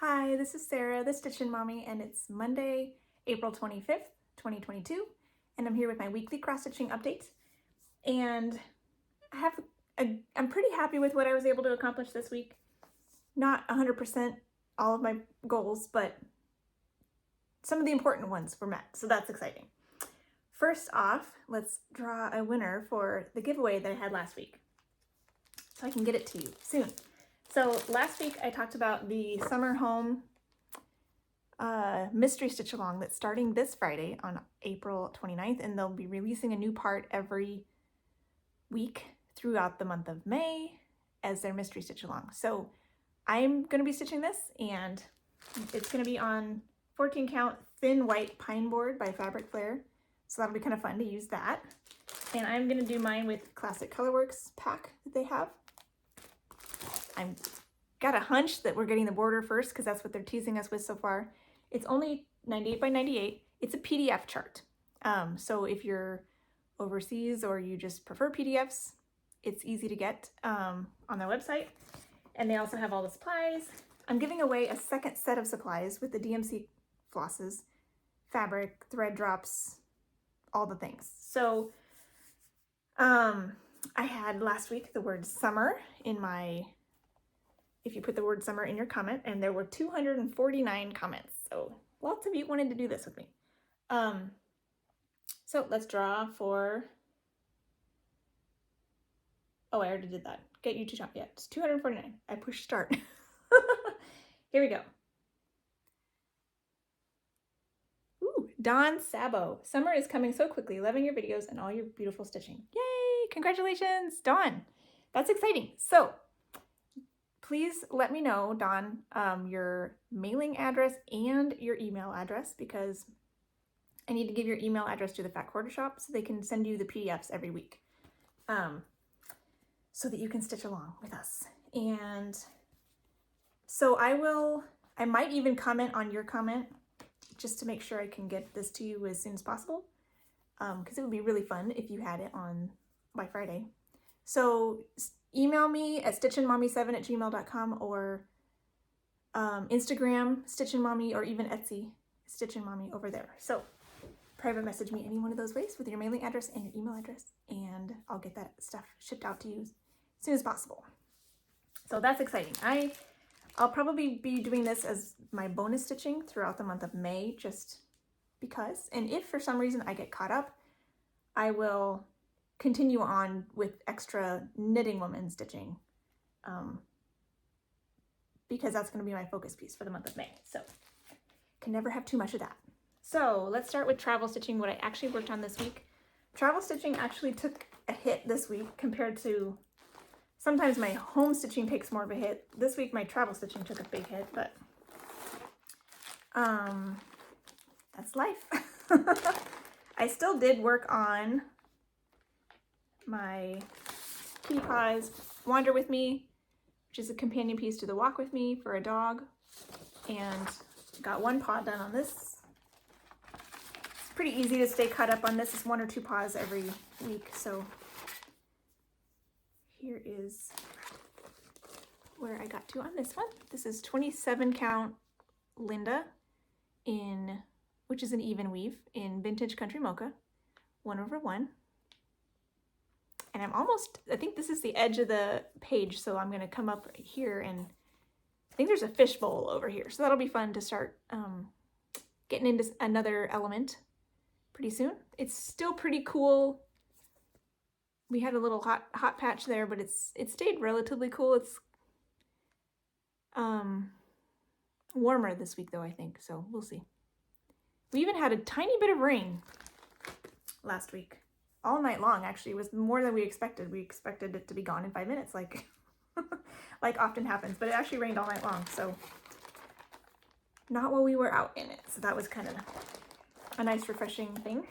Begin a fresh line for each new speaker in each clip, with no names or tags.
Hi, this is Sarah, the Stitchin Mommy, and it's Monday, April 25th, 2022, and I'm here with my weekly cross-stitching update. And I'm pretty happy with what I was able to accomplish this week. Not 100% all of my goals, but some of the important ones were met, so that's exciting. First off, let's draw a winner for the giveaway that I had last week, so I can get it to you soon. So last week I talked about the summer home mystery stitch along that's starting this Friday on April 29th, and they'll be releasing a new part every week throughout the month of May as their mystery stitch along. So I'm going to be stitching this, and it's going to be on 14 count thin white pine board by Fabric Flair. So that'll be kind of fun to use that. And I'm going to do mine with Classic Colorworks pack that they have. I've got a hunch that we're getting the border first because that's what they're teasing us with so far. It's only 98 by 98. It's a PDF chart. So if you're overseas or you just prefer PDFs, it's easy to get on their website. And they also have all the supplies. I'm giving away a second set of supplies with the DMC flosses, fabric, thread drops, all the things. So I had last week the word summer in my, if you put the word summer in your comment, and there were 249 comments. So lots of you wanted to do this with me. So let's draw for, oh, I already did that. Get you to jump. Yeah, it's 249. I pushed start. Here we go. Ooh, Dawn Sabo. Summer is coming so quickly. Loving your videos and all your beautiful stitching. Yay! Congratulations, Dawn. That's exciting. So please let me know, Dawn, your mailing address and your email address, because I need to give your email address to the Fat Quarter Shop so they can send you the PDFs every week, so that you can stitch along with us. And so I might even comment on your comment just to make sure I can get this to you as soon as possible, because it would be really fun if you had it on by Friday. So email me at stitchinmommy7@gmail.com, or Instagram stitchinmommy, or even Etsy stitchinmommy over there. So private message me any one of those ways with your mailing address and your email address, and I'll get that stuff shipped out to you as soon as possible. So that's exciting. I'll probably be doing this as my bonus stitching throughout the month of May, just because. And if for some reason I get caught up, I will continue on with extra knitting woman stitching, because that's going to be my focus piece for the month of May. So can never have too much of that. So let's start with travel stitching, what I actually worked on this week. Travel stitching actually took a hit this week compared to, sometimes my home stitching takes more of a hit. This week my travel stitching took a big hit, but that's life. I still did work on my Kitty Paws Wander With Me, which is a companion piece to the Walk With Me for a dog, and got one paw done on this. It's pretty easy to stay caught up on this. It's 1 or 2 paws every week, so here is where I got to on this one. This is 27 count Linda which is an even weave in Vintage Country Mocha, 1/1. And I think this is the edge of the page, so I'm going to come up here, and I think there's a fishbowl over here. So that'll be fun to start getting into another element pretty soon. It's still pretty cool. We had a little hot patch there, but it stayed relatively cool. It's warmer this week though, I think, so we'll see. We even had a tiny bit of rain last week. All night long, actually. It was more than we expected. We expected it to be gone in 5 minutes, like like often happens, but it actually rained all night long, so not while we were out in it. So that was kind of a nice refreshing thing.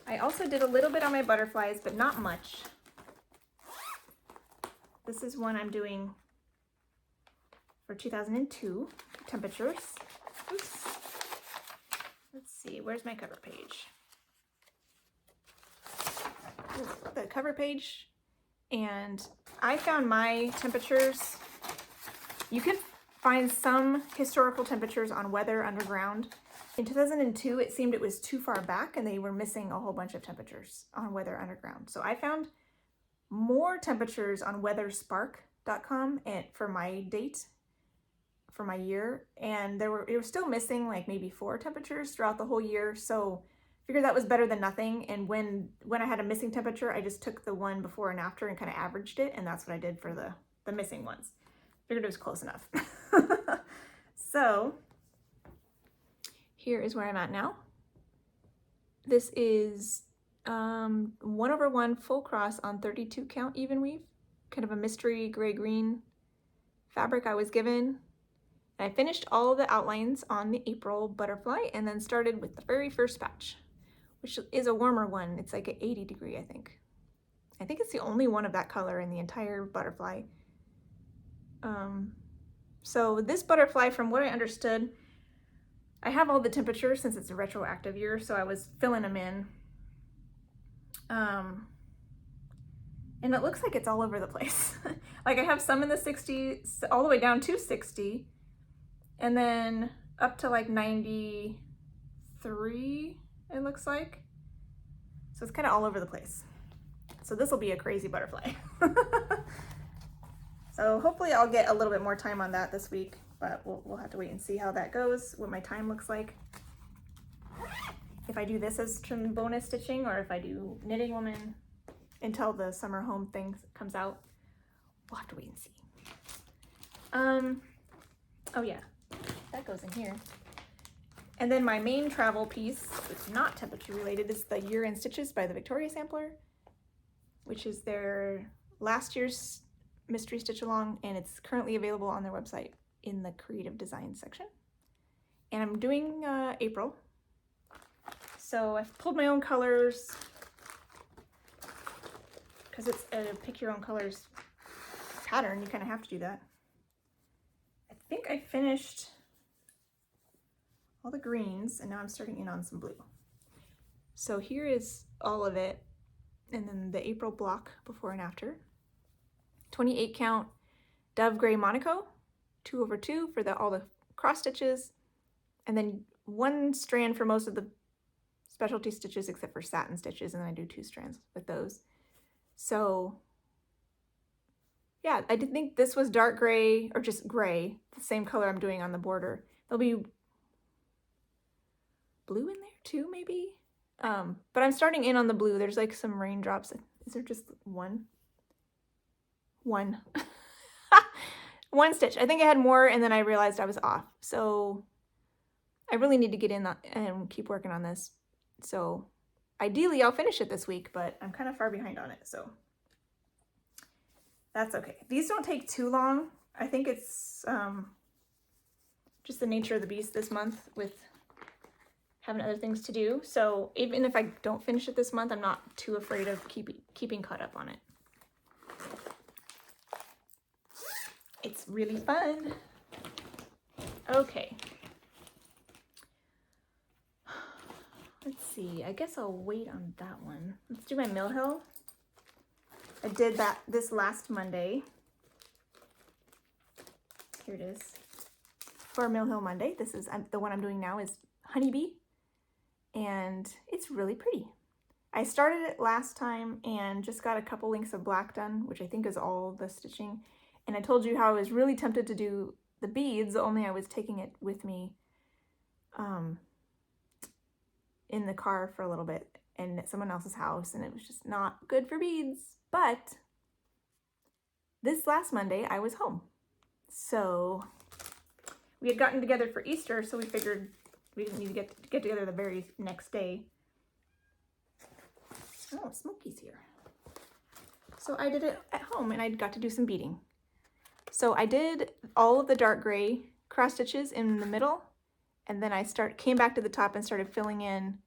I also did a little bit on my butterflies, but not much. This is one I'm doing for 2002 temperatures. Oops. Let's see, where's my cover page? The cover page, and I found my temperatures. You can find some historical temperatures on weather underground. In 2002, it seemed it was too far back and they were missing a whole bunch of temperatures on weather underground. So I found more temperatures on weatherspark.com and for my date, for my year, and it was still missing like maybe 4 temperatures throughout the whole year. So I figured that was better than nothing. And when I had a missing temperature, I just took the one before and after and kind of averaged it, and that's what I did for the missing ones. Figured it was close enough. So here is where I'm at now. This is 1/1 full cross on 32 count even weave, kind of a mystery gray-green fabric I was given. And I finished all of the outlines on the April butterfly and then started with the very first batch, which is a warmer one. It's like an 80 degree, I think. I think it's the only one of that color in the entire butterfly. So this butterfly, from what I understood, I have all the temperatures since it's a retroactive year, so I was filling them in. And it looks like it's all over the place. Like I have some in the 60s, all the way down to 60, and then up to like 93, it looks like. So it's kind of all over the place. So this will be a crazy butterfly. So hopefully I'll get a little bit more time on that this week, but we'll have to wait and see how that goes, what my time looks like. If I do this as bonus stitching or if I do Knitting Woman until the summer home thing comes out, we'll have to wait and see. Oh yeah, that goes in here. And then my main travel piece, it's not temperature related, is the Year in Stitches by the Victoria Sampler, which is their last year's mystery stitch along, and it's currently available on their website in the creative design section. And I'm doing April. So I've pulled my own colors because it's a pick your own colors pattern. You kind of have to do that. I think I finished all the greens and now I'm starting in on some blue. So here is all of it, and then the April block before and after. 28 count Dove Gray Monaco, 2/2 for all the cross stitches, and then 1 strand for most of the specialty stitches except for satin stitches, and then I do 2 strands with those. So yeah, I did think this was dark gray or just gray, the same color I'm doing on the border. There'll be blue in there too, maybe. But I'm starting in on the blue. There's like some raindrops. Is there just one? One stitch. I think I had more and then I realized I was off. So I really need to get in and keep working on this. So ideally I'll finish it this week, but I'm kind of far behind on it. So that's okay. These don't take too long. I think it's just the nature of the beast this month with having other things to do. So even if I don't finish it this month, I'm not too afraid of keeping caught up on it. It's really fun. Okay. Let's see. I guess I'll wait on that one. Let's do my Mill Hill. I did this last Monday. Here it is. For Mill Hill Monday. This is the one I'm doing now is Honeybee. And it's really pretty. I started it last time and just got a couple links of black done, which I think is all the stitching. And I told you how I was really tempted to do the beads, only I was taking it with me in the car for a little bit and at someone else's house, and it was just not good for beads. But this last Monday, I was home. So we had gotten together for Easter, so we figured we didn't need to get together the very next day. Oh, Smokey's here. So I did it at home and I got to do some beading. So I did all of the dark gray cross stitches in the middle, and then I came back to the top and started filling in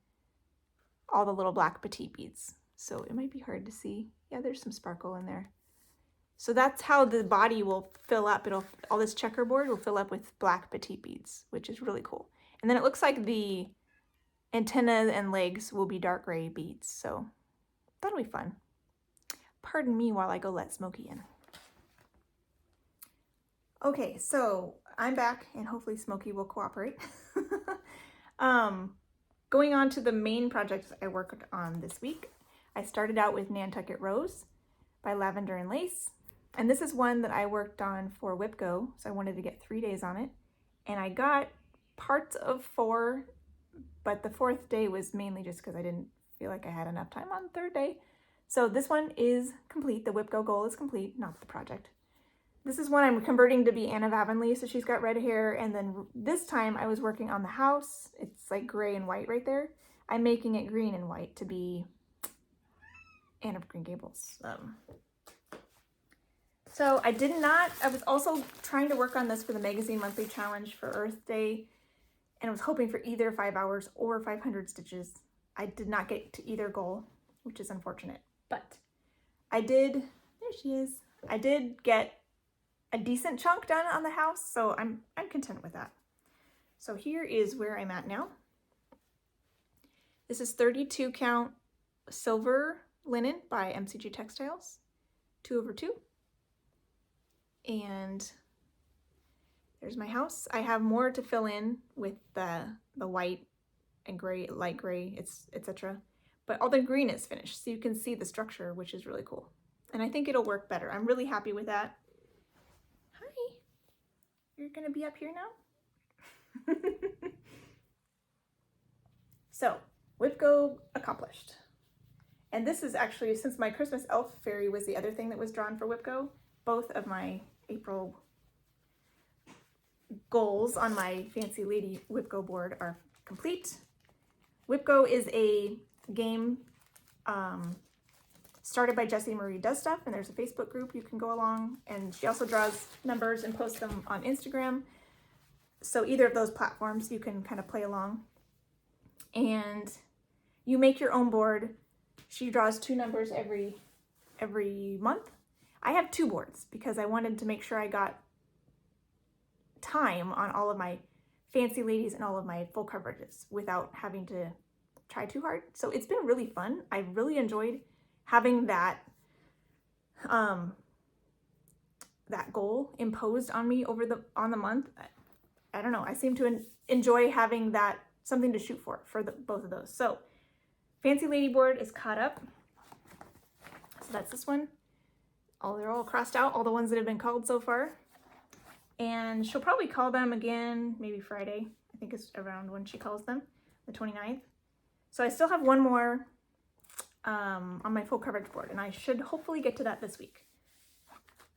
all the little black petite beads. So it might be hard to see. Yeah, there's some sparkle in there. So that's how the body will fill up. All this checkerboard will fill up with black petite beads, which is really cool. And then it looks like the antenna and legs will be dark gray beads. So that'll be fun. Pardon me while I go let Smokey in. Okay, so I'm back and hopefully Smokey will cooperate. Going on to the main projects I worked on this week, I started out with Nantucket Rose by Lavender and Lace. And this is one that I worked on for WhipGo, so I wanted to get 3 days on it. And I got parts of 4, but the 4th day was mainly just because I didn't feel like I had enough time on the 3rd day. So this one is complete. The WhipGo goal is complete, not the project. This is one I'm converting to be Anna of Avonlea, so she's got red hair. And then this time I was working on the house. It's like gray and white right there. I'm making it green and white to be Anne of Green Gables. So I was also trying to work on this for the Magazine Monthly Challenge for Earth Day, and I was hoping for either 5 hours or 500 stitches. I did not get to either goal, which is unfortunate, but there she is. I did get a decent chunk done on the house, so I'm content with that. So here is where I'm at now. This is 32 count silver linen by MCG Textiles, 2/2. And there's my house. I have more to fill in with the white and gray, light gray, etc. But all the green is finished, so you can see the structure, which is really cool. And I think it'll work better. I'm really happy with that. Hi, you're gonna be up here now? So, WhipGo accomplished. And this is actually, since my Christmas elf fairy was the other thing that was drawn for WhipGo, both of my April goals on my Fancy Lady WhipGo board are complete. WhipGo is a game started by Jessie Marie Does Stuff, and there's a Facebook group you can go along, and she also draws numbers and posts them on Instagram. So either of those platforms you can kind of play along. And you make your own board. She draws 2 numbers every month. I have 2 boards because I wanted to make sure I got time on all of my Fancy Ladies and all of my full coverages without having to try too hard. So it's been really fun. I really enjoyed having that that goal imposed on me on the month. I don't know. I seem to enjoy having that something to shoot for both of those. So Fancy Lady board is caught up. So that's this one. They're all crossed out, all the ones that have been called so far. And she'll probably call them again, maybe Friday. I think it's around when she calls them, the 29th. So I still have one more on my full coverage board, and I should hopefully get to that this week.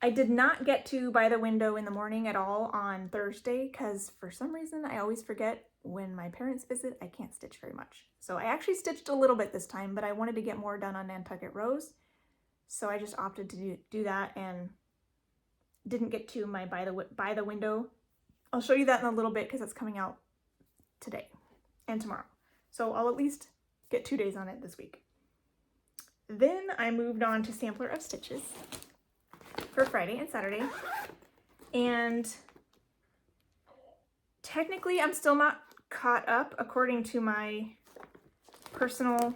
I did not get to By the Window in the Morning at all on Thursday because for some reason I always forget when my parents visit. I can't stitch very much. So I actually stitched a little bit this time, but I wanted to get more done on Nantucket Rose. So I just opted to do that and didn't get to my By the Window. I'll show you that in a little bit because it's coming out today and tomorrow. So I'll at least get 2 days on it this week. Then I moved on to Sampler of Stitches for Friday and Saturday. And technically I'm still not caught up according to my personal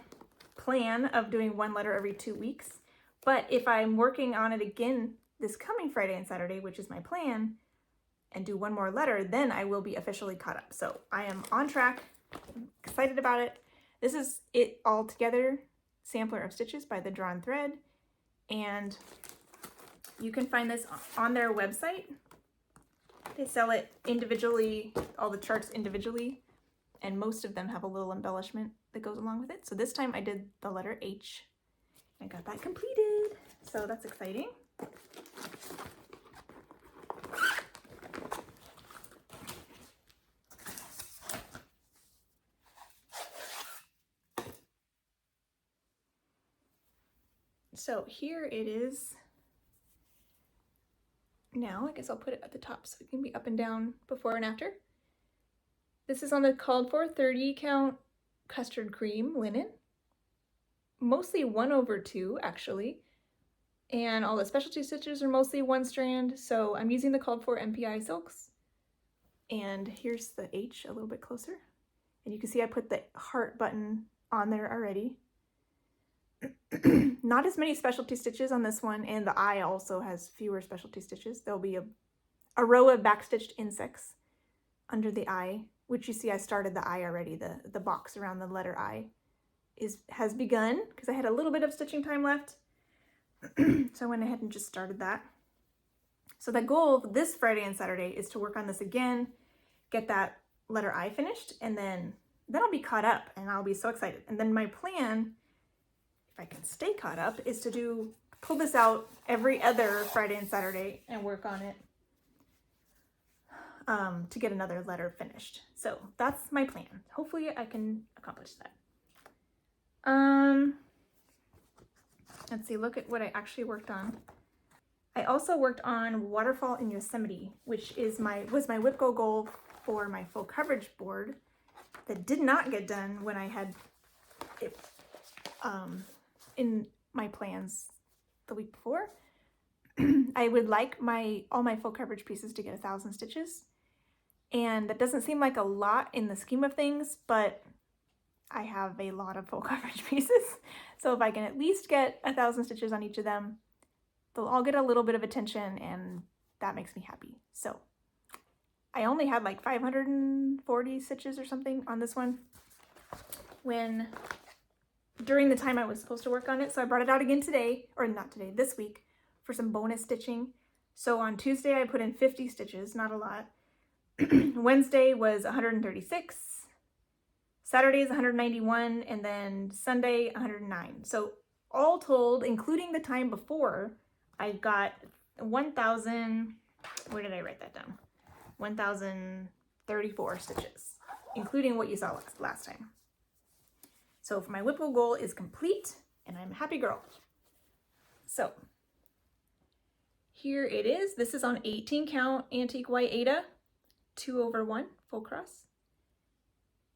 plan of doing 1 letter every 2 weeks. But if I'm working on it again this coming Friday and Saturday, which is my plan, and do 1 more letter, then I will be officially caught up. So I am on track. I'm excited about it. This is it all together, Sampler of Stitches by The Drawn Thread. And you can find this on their website. They sell it individually, all the charts individually, and most of them have a little embellishment that goes along with it. So this time I did the letter H. I got that completed, so that's exciting. So here it is. Now, I guess I'll put it at the top so it can be up and down before and after. This is on the called for 30 count custard cream linen. Mostly 1/2 actually. And all the specialty stitches are mostly 1 strand. So I'm using the called for MPI silks. And here's the H a little bit closer. And you can see I put the heart button on there already. Not as many specialty stitches on this one, and the I also has fewer specialty stitches. There'll be a a row of backstitched insects under the eye, which you see I started the eye already. The box around the letter I has begun because I had a little bit of stitching time left. So I went ahead and just started that. So the goal this Friday and Saturday is to work on this again, get that letter I finished, and then I'll be caught up and I'll be so excited. And then my plan, if I can stay caught up, is to pull this out every other Friday and Saturday and work on it to get another letter finished. So that's my plan. Hopefully I can accomplish that. Let's see, look at what I actually worked on. I also worked on Waterfall in Yosemite, which was my WIPCO goal for my full coverage board that did not get done when I had it in my plans the week before. I would like all my full coverage pieces to get 1,000 stitches. And that doesn't seem like a lot in the scheme of things, but I have a lot of full coverage pieces. So if I can at least get 1,000 stitches on each of them, they'll all get a little bit of attention, and that makes me happy. So I only had like 540 stitches or something on this one during the time I was supposed to work on it. So I brought it out again today, or not today, this week, for some bonus stitching. So on Tuesday I put in 50 stitches, not a lot. Wednesday was 136, Saturday is 191, and then Sunday 109. So all told, including the time before, I got 1,000, where did I write that down? 1,034 stitches, including what you saw last time. So my WIPCO goal is complete, and I'm a happy girl. So here it is. This is on 18 count antique white Aida, 2/1 full cross.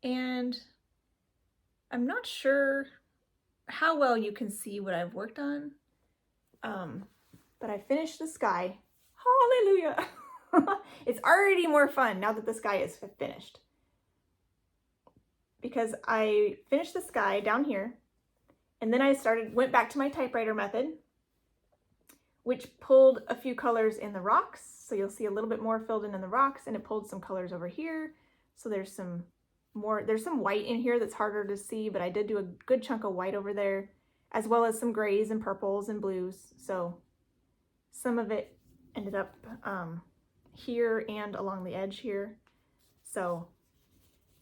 And I'm not sure how well you can see what I've worked on, but I finished the sky. Hallelujah! It's already more fun now that the sky is finished, because I finished the sky down here, and then I went back to my typewriter method, which pulled a few colors in the rocks. So you'll see a little bit more filled in the rocks, and it pulled some colors over here. So there's some white in here that's harder to see, but I did do a good chunk of white over there, as well as some grays and purples and blues. So some of it ended up here and along the edge here. So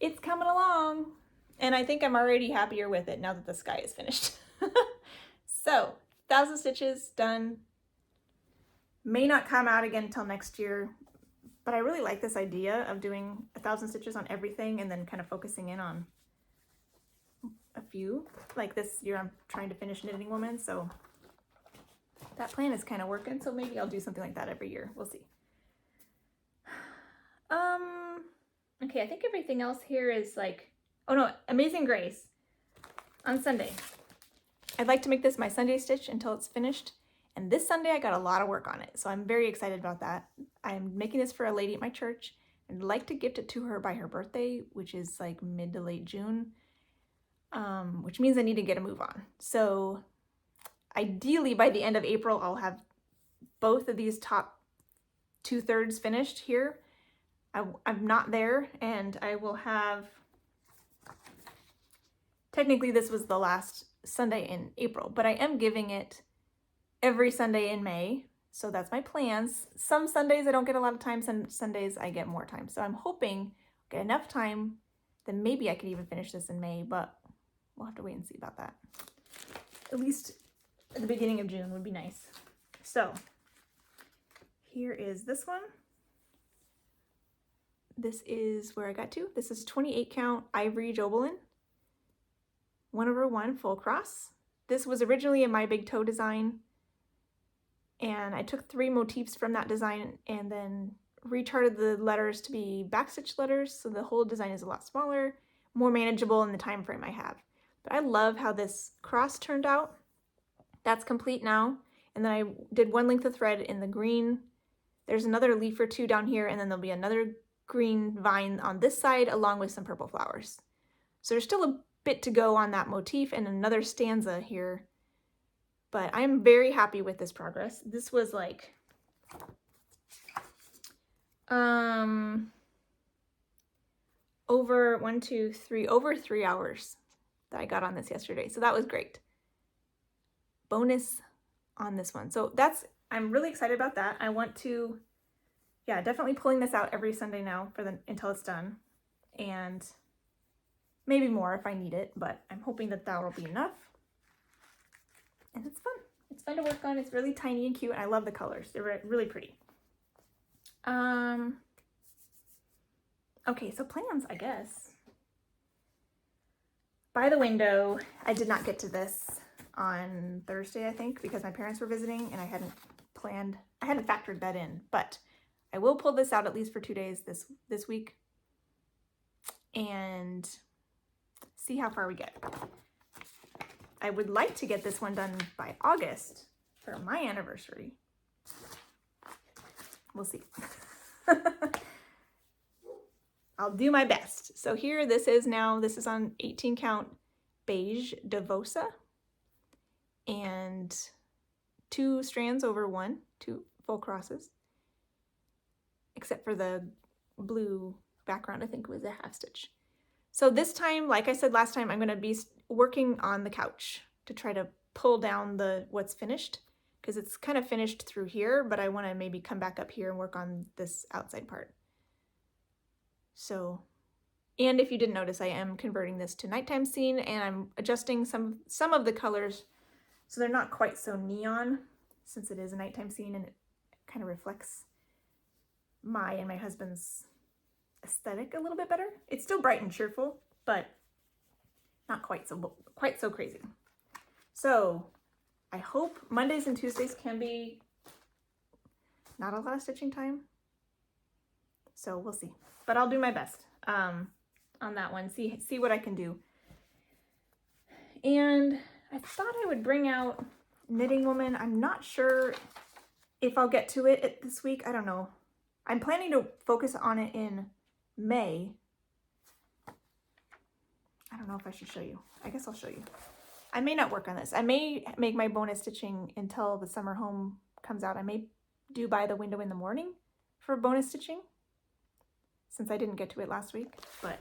it's coming along, and I think I'm already happier with it now that the sky is finished. So 1,000 stitches done. May not come out again until next year, but I really like this idea of doing 1,000 stitches on everything and then kind of focusing in on a few. Like this year I'm trying to finish Knitting Woman, so that plan is kind of working, so maybe I'll do something like that every year. We'll see. Okay, I think everything else here is like, oh no, Amazing Grace on Sunday. I'd like to make this my Sunday stitch until it's finished. And this Sunday I got a lot of work on it, so I'm very excited about that. I'm making this for a lady at my church, and I'd like to gift it to her by her birthday, which is like mid to late June, which means I need to get a move on. So ideally by the end of April, I'll have both of these top 2/3 finished here. I'm not there, and I will have, technically this was the last Sunday in April, but I am giving it every Sunday in May. So that's my plans. Some Sundays I don't get a lot of time, some Sundays I get more time. So I'm hoping I get enough time that maybe I could even finish this in May, but we'll have to wait and see about that. At least at the beginning of June would be nice. So here is this one. This is where I got to. This is 28 count Ivory Jobelin, 1/1 full cross. This was originally a My Big Toe design, and I took 3 motifs from that design and then recharted the letters to be backstitch letters, so the whole design is a lot smaller, more manageable in the time frame I have. But I love how this cross turned out. That's complete now. And then I did 1 length of thread in the green. There's another leaf or 2 down here, and then there'll be another green vine on this side along with some purple flowers. So there's still a bit to go on that motif and another stanza here. But I'm very happy with this progress. This was like Over 3 hours that I got on this yesterday. So that was great. Bonus on this one. So I'm really excited about that. I want to, yeah, definitely pulling this out every Sunday now until it's done. And maybe more if I need it, but I'm hoping that will be enough. And it's fun. It's fun to work on. It's really tiny and cute. And I love the colors. They're really pretty. Okay, so plans, I guess. By the window, I did not get to this on Thursday, I think, because my parents were visiting and I hadn't factored that in, but I will pull this out at least for 2 days this week and see how far we get. I would like to get this one done by August for my anniversary. We'll see. I'll do my best. So here, this is on 18 count beige Devosa and 2 strands over 2 full crosses, except for the blue background, I think was a half stitch. So this time, like I said last time, I'm going to be working on the couch to try to pull down what's finished, because it's kind of finished through here, but I want to maybe come back up here and work on this outside part. So, and if you didn't notice, I am converting this to nighttime scene, and I'm adjusting some of the colors so they're not quite so neon, since it is a nighttime scene and it kind of reflects my and my husband's aesthetic a little bit better. It's still bright and cheerful, but not quite so crazy. So I hope Mondays and Tuesdays can be not a lot of stitching time. So we'll see, but I'll do my best on that one. See what I can do. And I thought I would bring out Knitting Woman. I'm not sure if I'll get to it this week. I don't know. I'm planning to focus on it in May. I don't know if I should show you. I guess I'll show you. I may not work on this. I may make my bonus stitching until the summer home comes out. I may do By the Window in the morning for bonus stitching, since I didn't get to it last week, but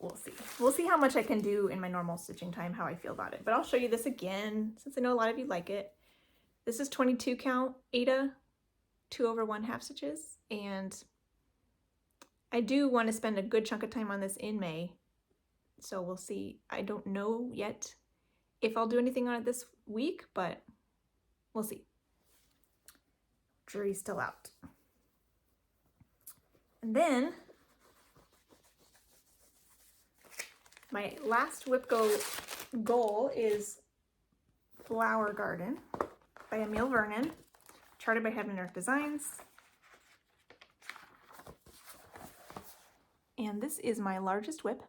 we'll see. We'll see how much I can do in my normal stitching time, how I feel about it. But I'll show you this again, since I know a lot of you like it. This is 22 count Aida 2 over 1 half stitches, and I do want to spend a good chunk of time on this in May, so we'll see. I don't know yet if I'll do anything on it this week, but we'll see. Jury's still out. And then my last whip goal is Flower Garden by Emil Vernon, charted by Heaven and Earth Designs. And this is my largest whip.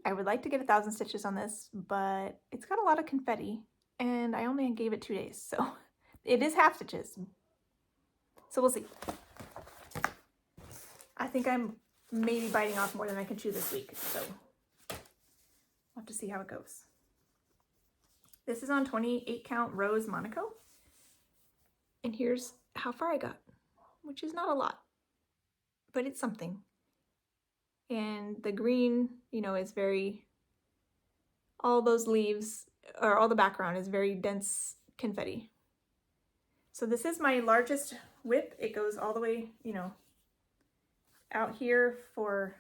I would like to get 1,000 stitches on this, but it's got a lot of confetti and I only gave it 2 days, so it is half stitches. So we'll see. I think I'm maybe biting off more than I can chew this week, so we'll have to see how it goes. This is on 28 count Rose Monaco, and here's how far I got, which is not a lot, but it's something. And the green, is very, all those leaves, or all the background is very dense confetti. So this is my largest whip. It goes all the way, out here for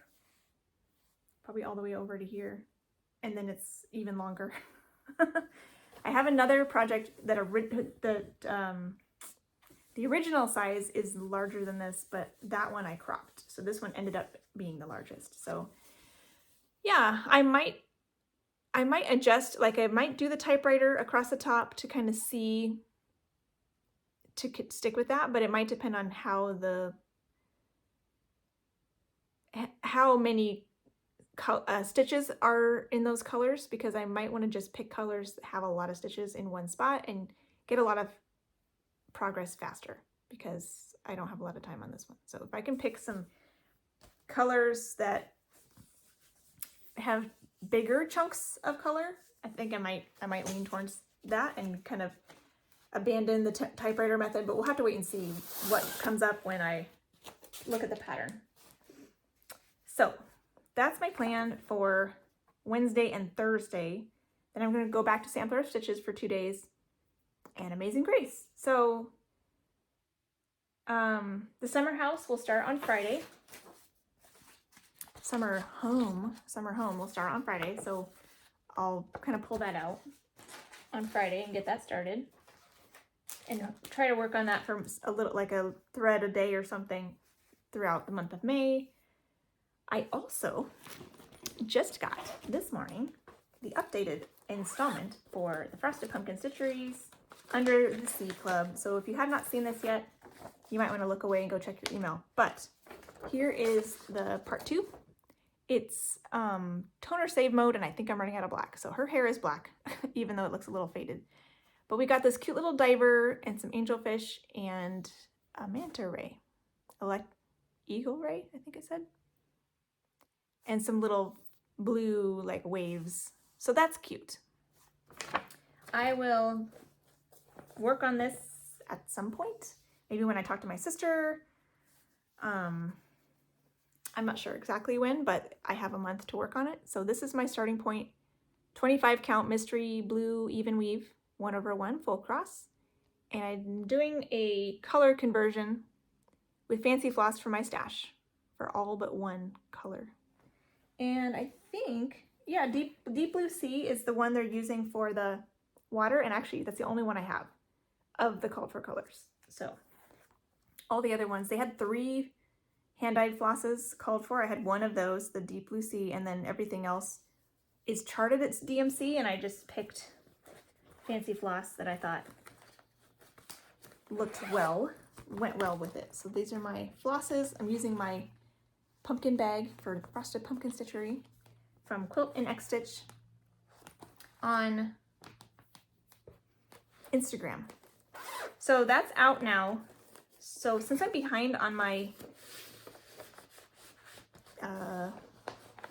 probably all the way over to here, and then it's even longer. I have another project that the original size is larger than this, but that one I cropped. So this one ended up being the largest. So yeah, I might adjust, like I might do the typewriter across the top to kind of see, to stick with that, but it might depend on how many stitches are in those colors, because I might want to just pick colors that have a lot of stitches in one spot and get a lot of progress faster, because I don't have a lot of time on this one. So if I can pick some colors that have bigger chunks of color, I think I might lean towards that and kind of abandon the typewriter method, but we'll have to wait and see what comes up when I look at the pattern. So that's my plan for Wednesday and Thursday. Then I'm going to go back to Sampler of Stitches for 2 days and Amazing Grace. So the summer house will start on Friday. Summer home will start on Friday. So I'll kind of pull that out on Friday and get that started and try to work on that for a little, like a thread a day or something throughout the month of May. I also just got this morning the updated installment for the Frosted Pumpkin Stitcheries Under the Sea Club. So if you have not seen this yet, you might want to look away and go check your email. But here is the part 2. It's toner save mode, and I think I'm running out of black. So her hair is black, even though it looks a little faded. But we got this cute little diver and some angelfish and a manta ray. Eagle ray, I think it said. And some little blue like waves. So that's cute. I will work on this at some point. Maybe when I talk to my sister. I'm not sure exactly when, but I have a month to work on it. So this is my starting point. 25 count mystery blue even weave 1/1 full cross. And I'm doing a color conversion with fancy floss for my stash for all but one color. And I think, yeah, Deep Blue Sea is the one they're using for the water. And actually, that's the only one I have of the called for colors. So all the other ones, they had 3 hand-dyed flosses called for. I had one of those, the Deep Blue Sea, and then everything else is charted at DMC, and I just picked fancy floss that I thought went well with it. So these are my flosses. I'm using my pumpkin bag for Frosted Pumpkin Stitchery from Quilt and X Stitch on Instagram. So that's out now. So since I'm behind on my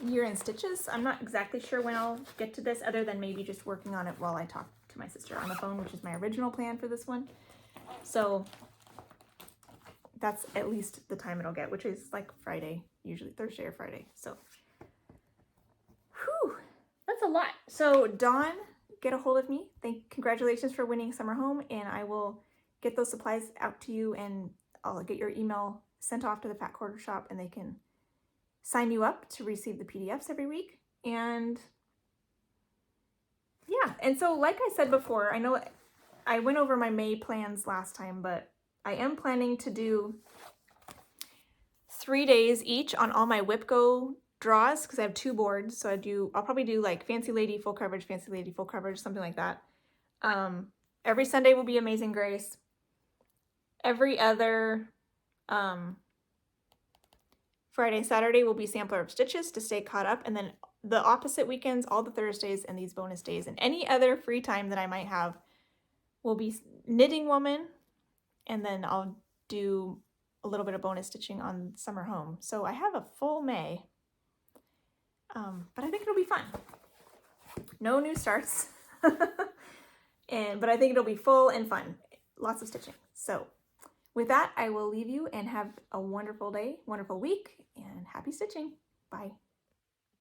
year-end stitches, I'm not exactly sure when I'll get to this, other than maybe just working on it while I talk to my sister on the phone, which is my original plan for this one. So that's at least the time it'll get, which is like Friday, usually Thursday or Friday. So, whew, that's a lot. So Dawn, get a hold of me. Congratulations for winning Summer Home, and I will get those supplies out to you, and I'll get your email sent off to the Fat Quarter Shop, and they can sign you up to receive the PDFs every week. And yeah, and so like I said before, I know I went over my May plans last time, but I am planning to do 3 days each on all my WhipGo draws, because I have 2 boards. So I'll probably do like Fancy Lady full coverage, Fancy Lady full coverage, something like that. Every Sunday will be Amazing Grace. Every other Friday, Saturday will be Sampler of Stitches to stay caught up. And then the opposite weekends, all the Thursdays and these bonus days and any other free time that I might have will be Knitting Woman. And then I'll do a little bit of bonus stitching on Summer Home. So I have a full May, but I think it'll be fun. No new starts, but I think it'll be full and fun. Lots of stitching. So with that, I will leave you and have a wonderful day, wonderful week, and happy stitching. Bye.